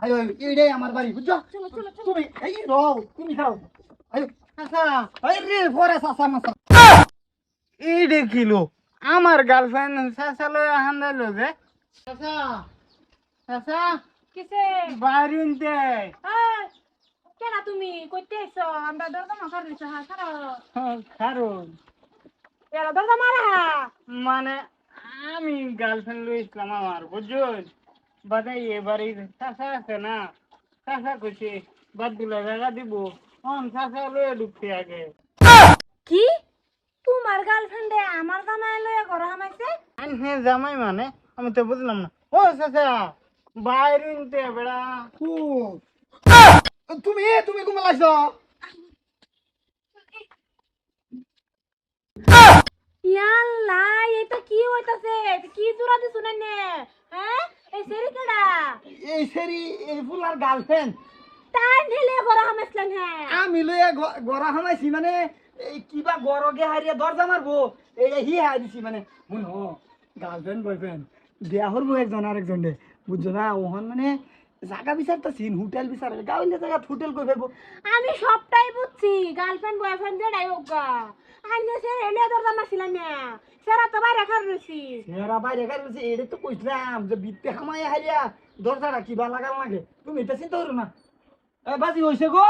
আয়ো এইটাই আমার বাড়ি বুঝছো চলো চলো চলো তুমি এই রও তুমি খাও আয়ো আচ্ছা এই রে পরে সাসা মাসা এই দেখিলো আমার গার্লফ্রেন্ড সাসা লয় হান্দালো যে সাসা সাসা কিসে বাড়িতে কেনা তুমি কইতে আইছো আমরা দরজা মাখার দিছো হ্যাঁ ছাড়ো কারণ এরা দরজা মারা মানে আমি গার্লফ্রেন্ড লইছিলাম আমার বুঝছো বাদাই এবারে চাষা আছে না চাষা কইছে বাদ দিলে জায়গা দিব চাষা লয়ে ঢুকতে আগে কি তোমার গার্লফ্রেন্ডে আমার জামাই লয়ে ঘর হামাইছে হ্যাঁ জামাই মানে আমি তো বুঝলাম না ও চাষা বাইরিনতে বেড়া তুমি তুমি ঘুমে লাইছো ইয়াল্লা এটা কি হইতাছে কি জোড়া দিছ না নে হ্যাঁ এই সেরি কেডা এই সেরি এই ফুলার গার্লফ্রেন্ড তাই ঢেলে ঘর হামাইছলেন হ্যাঁ আমি লইয়া গড়া হামাইছি মানে এই কিবা গরগে হারিয়া দরজা মারবো এইটা হি হাই দিছি মানে মুই হ গার্লফ্রেন্ড বয়ফ্রেন্ড বিয়া হরবো একজন আরেকজন রে বুঝছো না ওহন মানে জায়গা বিচারতাছি হোটেল বিচার গাঁৱলীয়া জায়গাত হোটেল কই ফেলবো আমি সবটাই বুঝছি গার্লফ্রেন্ড বয়ফ্রেন্ড যেটাই হোক গা আইনে সে এলিয়া দরজা মারছিলাম না সেরা তো বাইরে খার রইছি এরা বাইরে খাই বলছে এটা তো কইছিলাম যে বিত্তে হামাই হারিয়া দরজাটা কিবা লাগাল লাগে তুমি এটা চিন্তা করো না বাজি হইছে গো